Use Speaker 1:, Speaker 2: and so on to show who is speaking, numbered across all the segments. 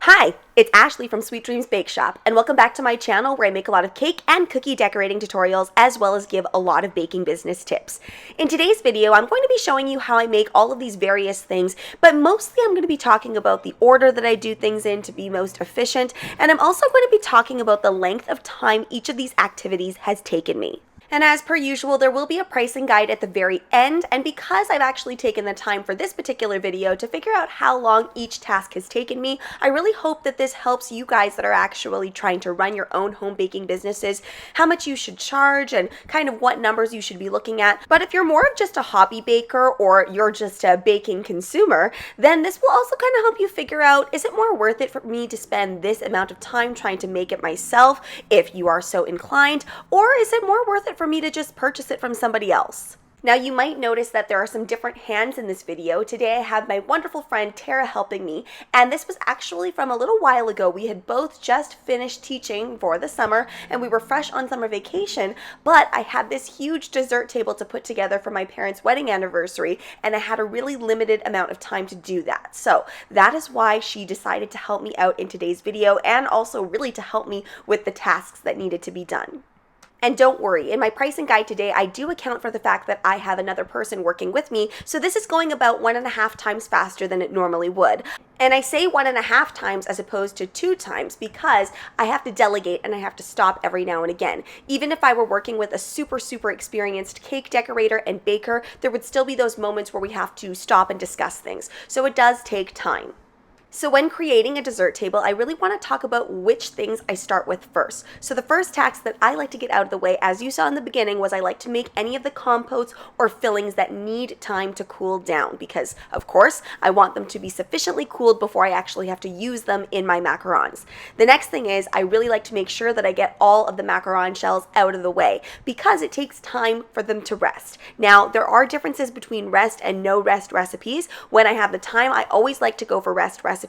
Speaker 1: Hi, it's Ashleigh from Sweet Dreams Bake Shop, and welcome back to my channel where I make a lot of cake and cookie decorating tutorials as well as give a lot of baking business tips. In today's video, I'm going to be showing you how I make all of these various things, but mostly I'm going to be talking about the order that I do things in to be most efficient, and I'm also going to be talking about the length of time each of these activities has taken me. And as per usual, there will be a pricing guide at the very end, and because I've actually taken the time for this particular video to figure out how long each task has taken me, I really hope that this helps you guys that are actually trying to run your own home baking businesses, how much you should charge and kind of what numbers you should be looking at. But if you're more of just a hobby baker or you're just a baking consumer, then this will also kind of help you figure out, is it more worth it for me to spend this amount of time trying to make it myself if you are so inclined, or is it more worth it for me to just purchase it from somebody else? Now you might notice that there are some different hands in this video. Today I have my wonderful friend Tara helping me, and this was actually from a little while ago. We had both just finished teaching for the summer and we were fresh on summer vacation, but I had this huge dessert table to put together for my parents' wedding anniversary, and I had a really limited amount of time to do that. So that is why she decided to help me out in today's video, and also really to help me with the tasks that needed to be done. And don't worry, in my pricing guide today, I do account for the fact that I have another person working with me, so this is going about 1.5 times faster than it normally would. And I say 1.5 times as opposed to 2 times because I have to delegate and I have to stop every now and again. Even if I were working with a super experienced cake decorator and baker, there would still be those moments where we have to stop and discuss things. So it does take time. So when creating a dessert table, I really want to talk about which things I start with first. So the first task that I like to get out of the way, as you saw in the beginning, was I like to make any of the compotes or fillings that need time to cool down because, of course, I want them to be sufficiently cooled before I actually have to use them in my macarons. The next thing is I really like to make sure that I get all of the macaron shells out of the way because it takes time for them to rest. Now, there are differences between rest and no rest recipes. When I have the time, I always like to go for rest recipes.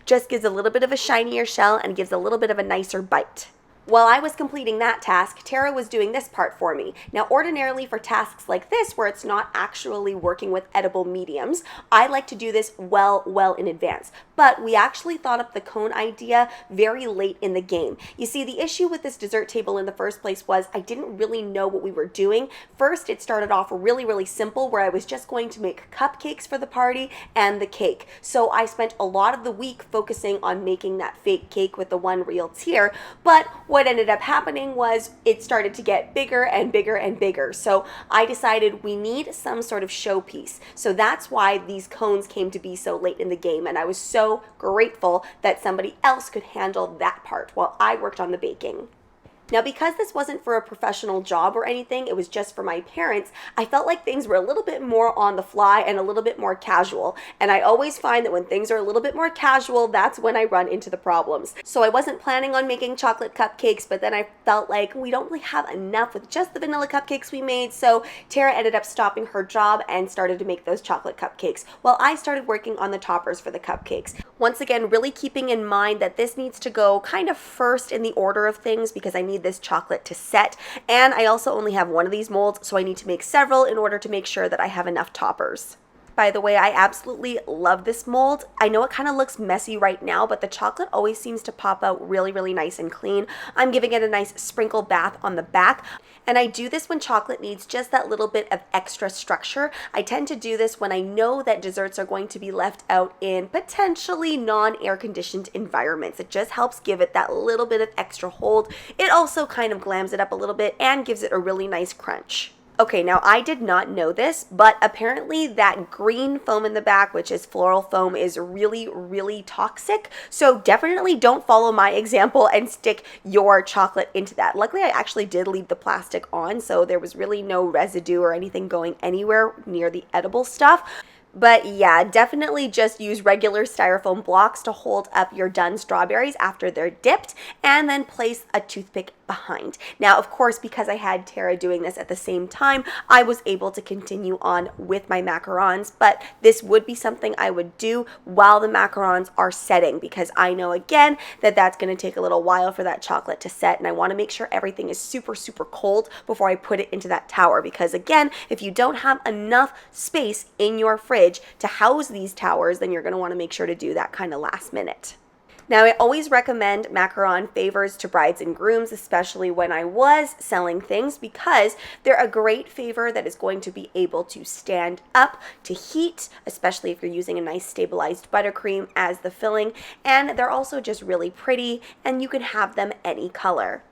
Speaker 1: Just gives a little bit of a shinier shell and gives a little bit of a nicer bite. While I was completing that task, Tara was doing this part for me. Now, ordinarily for tasks like this, where it's not actually working with edible mediums, I like to do this well in advance. But we actually thought up the cone idea very late in the game. You see, the issue with this dessert table in the first place was I didn't really know what we were doing. First, it started off really simple, where I was just going to make cupcakes for the party and the cake. So I spent a lot of the week focusing on making that fake cake with the one real tier, but what ended up happening was it started to get bigger and bigger. So I decided we need some sort of showpiece. So that's why these cones came to be so late in the game, and I was so grateful that somebody else could handle that part while I worked on the baking. Now, because this wasn't for a professional job or anything, it was just for my parents, I felt like things were a little bit more on the fly and a little bit more casual. And I always find that when things are a little bit more casual, that's when I run into the problems. So I wasn't planning on making chocolate cupcakes, but then I felt like we don't really have enough with just the vanilla cupcakes we made. So Tara ended up stopping her job and started to make those chocolate cupcakes while I started working on the toppers for the cupcakes. Once again, really keeping in mind that this needs to go kind of first in the order of things because I need this chocolate to set, and I also only have one of these molds, so I need to make several in order to make sure that I have enough toppers. By the way, I absolutely love this mold. I know it kind of looks messy right now, but the chocolate always seems to pop out really nice and clean. I'm giving it a nice sprinkle bath on the back, and I do this when chocolate needs just that little bit of extra structure. I tend to do this when I know that desserts are going to be left out in potentially non-air conditioned environments. It just helps give it that little bit of extra hold. It also kind of glams it up a little bit and gives it a really nice crunch. Okay, now I did not know this, but apparently that green foam in the back, which is floral foam, is really toxic. So definitely don't follow my example and stick your chocolate into that. Luckily, I actually did leave the plastic on, so there was really no residue or anything going anywhere near the edible stuff. But yeah, definitely just use regular styrofoam blocks to hold up your done strawberries after they're dipped, and then place a toothpick behind. Now, of course, because I had Tara doing this at the same time, I was able to continue on with my macarons, but this would be something I would do while the macarons are setting because I know, again, that that's going to take a little while for that chocolate to set, and I want to make sure everything is super cold before I put it into that tower because, again, if you don't have enough space in your fridge to house these towers, then you're going to want to make sure to do that kind of last minute. Now, I always recommend macaron favors to brides and grooms, especially when I was selling things, because they're a great favor that is going to be able to stand up to heat, especially if you're using a nice stabilized buttercream as the filling, and they're also just really pretty, and you can have them any color.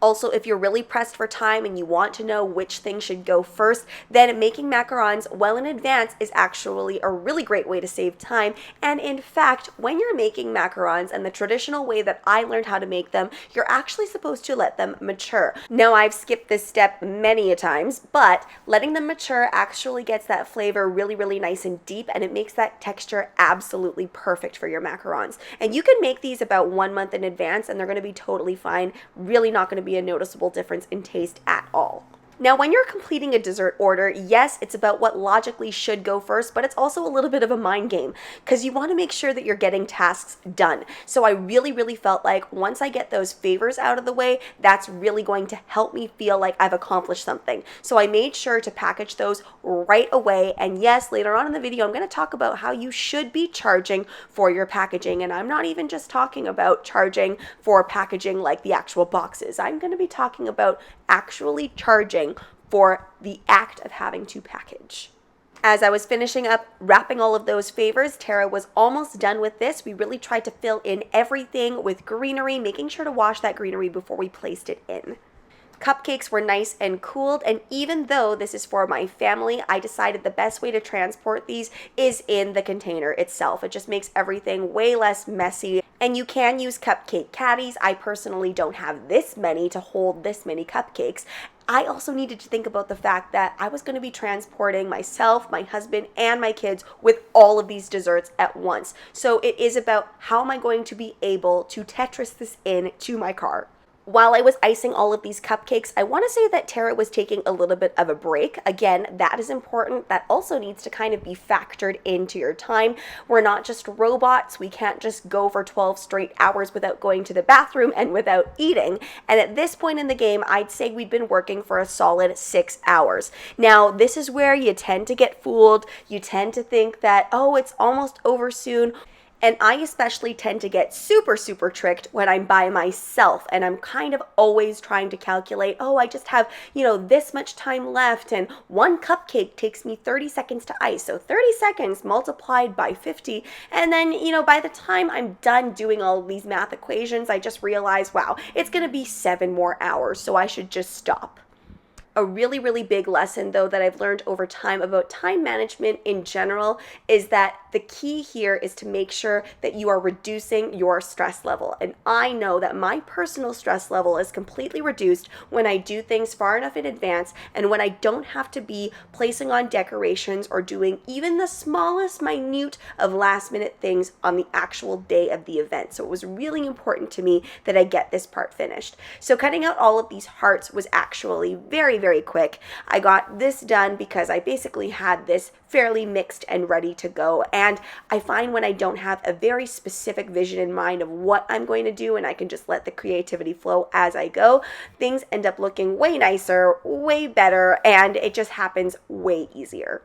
Speaker 1: Also, if you're really pressed for time and you want to know which thing should go first, then making macarons well in advance is actually a really great way to save time. And in fact, when you're making macarons and the traditional way that I learned how to make them, you're actually supposed to let them mature. Now, I've skipped this step many a times, but letting them mature actually gets that flavor really, really nice and deep, and it makes that texture absolutely perfect for your macarons. And you can make these about 1 month in advance and they're going to be totally fine, really not going to be a noticeable difference in taste at all. Now, when you're completing a dessert order, yes, it's about what logically should go first, but it's also a little bit of a mind game because you want to make sure that you're getting tasks done. So I really, really felt like once I get those favors out of the way, that's really going to help me feel like I've accomplished something. So I made sure to package those right away. And yes, later on in the video, I'm going to talk about how you should be charging for your packaging. And I'm not even just talking about charging for packaging like the actual boxes. I'm going to be talking about actually charging for the act of having to package. As I was finishing up wrapping all of those favors, Tara was almost done with this. We really tried to fill in everything with greenery, making sure to wash that greenery before we placed it in. Cupcakes were nice and cooled, and even though this is for my family, I decided the best way to transport these is in the container itself. It just makes everything way less messy. And you can use cupcake caddies. I personally don't have this many to hold this many cupcakes. I also needed to think about the fact that I was going to be transporting myself, my husband, and my kids with all of these desserts at once. So it is about how am I going to be able to Tetris this in to my car. While I was icing all of these cupcakes, I want to say that Tara was taking a little bit of a break. Again, that is important. That also needs to kind of be factored into your time. We're not just robots. We can't just go for 12 straight hours without going to the bathroom and without eating. And at this point in the game, I'd say we'd been working for a solid 6 hours. Now, this is where you tend to get fooled. You tend to think that, oh, it's almost over soon. And I especially tend to get super, super tricked when I'm by myself and I'm kind of always trying to calculate, oh, I just have, this much time left and one cupcake takes me 30 seconds to ice. So 30 seconds multiplied by 50. And then, by the time I'm done doing all of these math equations, I just realize, wow, it's going to be 7 more hours. So I should just stop. A really, really big lesson, though, that I've learned over time about time management in general is that the key here is to make sure that you are reducing your stress level. And I know that my personal stress level is completely reduced when I do things far enough in advance and when I don't have to be placing on decorations or doing even the smallest minute of last minute things on the actual day of the event. So it was really important to me that I get this part finished. So cutting out all of these hearts was actually very, very quick. I got this done because I basically had this fairly mixed and ready to go. And I find when I don't have a very specific vision in mind of what I'm going to do and I can just let the creativity flow as I go, things end up looking way nicer, way better, and it just happens way easier.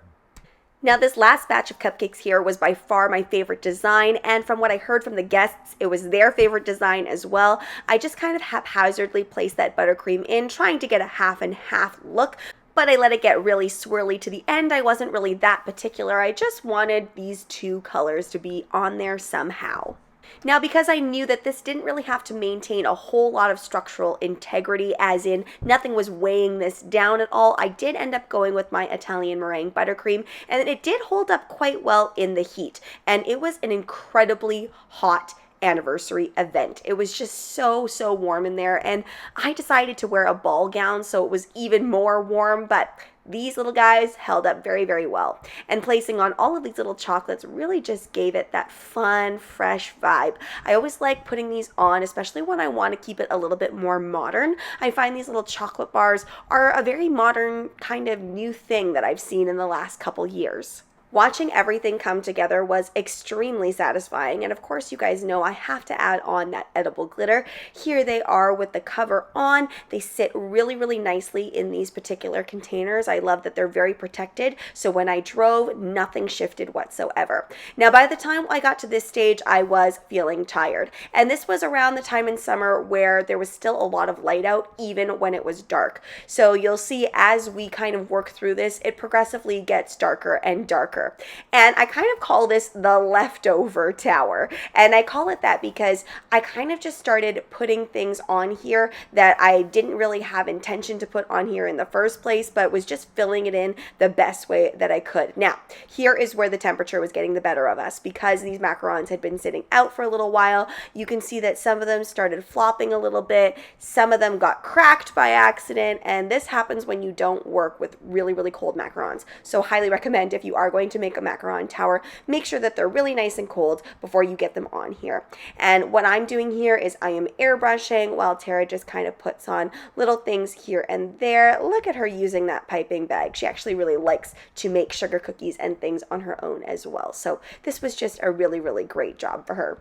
Speaker 1: Now, this last batch of cupcakes here was by far my favorite design, and from what I heard from the guests, it was their favorite design as well. I just kind of haphazardly placed that buttercream in, trying to get a half and half look, but I let it get really swirly to the end. I wasn't really that particular. I just wanted these 2 colors to be on there somehow. Now, because I knew that this didn't really have to maintain a whole lot of structural integrity, as in nothing was weighing this down at all, I did end up going with my Italian meringue buttercream, and it did hold up quite well in the heat. And it was an incredibly hot anniversary event. It was just so, so warm in there, and I decided to wear a ball gown so it was even more warm, but these little guys held up very, very well. And placing on all of these little chocolates really just gave it that fun, fresh vibe. I always like putting these on, especially when I want to keep it a little bit more modern. I find these little chocolate bars are a very modern kind of new thing that I've seen in the last couple years. Watching everything come together was extremely satisfying, and of course you guys know I have to add on that edible glitter. Here they are with the cover on. They sit really, really nicely in these particular containers. I love that they're very protected, so when I drove, nothing shifted whatsoever. Now by the time I got to this stage, I was feeling tired, and this was around the time in summer where there was still a lot of light out even when it was dark. So you'll see as we kind of work through this, it progressively gets darker and darker. And I kind of call this the leftover tower. And I call it that because I kind of just started putting things on here that I didn't really have intention to put on here in the first place, but was just filling it in the best way that I could. Now, here is where the temperature was getting the better of us because these macarons had been sitting out for a little while. You can see that some of them started flopping a little bit. Some of them got cracked by accident, and this happens when you don't work with really, really cold macarons. So highly recommend if you are going to make a macaron tower, make sure that they're really nice and cold before you get them on here. And what I'm doing here is I am airbrushing while Tara just kind of puts on little things here and there. Look at her using that piping bag. She actually really likes to make sugar cookies and things on her own as well. So this was just a really, really great job for her.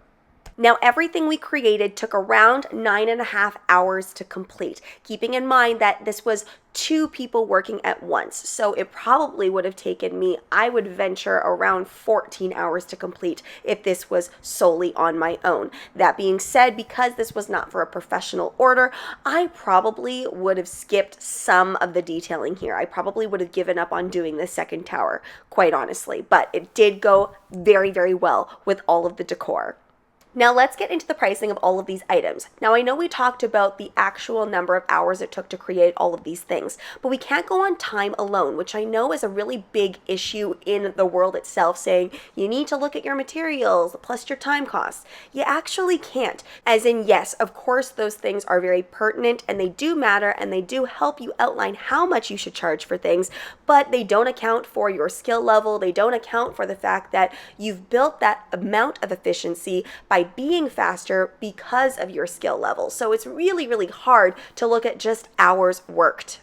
Speaker 1: Now, everything we created took around 9.5 hours to complete, keeping in mind that this was 2 people working at once. So it probably would have taken me, I would venture, around 14 hours to complete if this was solely on my own. That being said, because this was not for a professional order, I probably would have skipped some of the detailing here. I probably would have given up on doing the second tower, quite honestly, but it did go very, very well with all of the decor. Now let's get into the pricing of all of these items. Now I know we talked about the actual number of hours it took to create all of these things, but we can't go on time alone, which I know is a really big issue in the world itself, saying you need to look at your materials plus your time costs. You actually can't. As in, yes, of course those things are very pertinent and they do matter and they do help you outline how much you should charge for things, but they don't account for your skill level. They don't account for the fact that you've built that amount of efficiency by being faster because of your skill level. So it's really, really hard to look at just hours worked.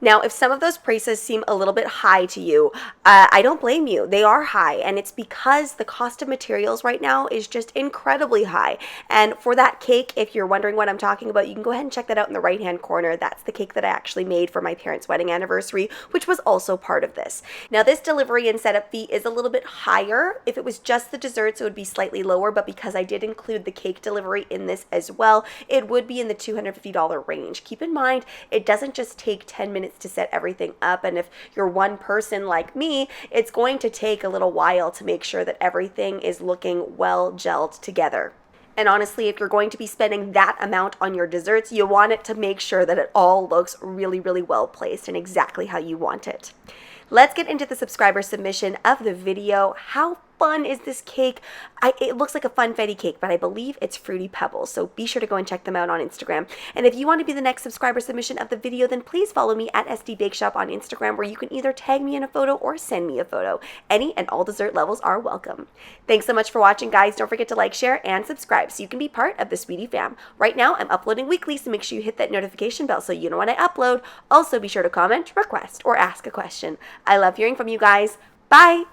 Speaker 1: Now, if some of those prices seem a little bit high to you, I don't blame you. They are high, and it's because the cost of materials right now is just incredibly high. And for that cake, if you're wondering what I'm talking about, you can go ahead and check that out in the right-hand corner. That's the cake that I actually made for my parents' wedding anniversary, which was also part of this. Now, this delivery and setup fee is a little bit higher. If it was just the desserts, it would be slightly lower, but because I did include the cake delivery in this as well, it would be in the $250 range. Keep in mind, it doesn't just take 10 minutes to set everything up, and if you're one person like me, it's going to take a little while to make sure that everything is looking well gelled together. And honestly, if you're going to be spending that amount on your desserts, you want it to make sure that it all looks really, really well placed and exactly how you want it. Let's get into the subscriber submission of the video. How fun is this cake? It looks like a funfetti cake, but I believe it's Fruity Pebbles, so be sure to go and check them out on Instagram. And if you want to be the next subscriber submission of the video, then please follow me at SD Bake Shop on Instagram, where you can either tag me in a photo or send me a photo. Any and all dessert levels are welcome. Thanks so much for watching, guys. Don't forget to like, share, and subscribe so you can be part of the Sweetie fam. Right now, I'm uploading weekly, so make sure you hit that notification bell so you know when I upload. Also, be sure to comment, request, or ask a question. I love hearing from you guys. Bye!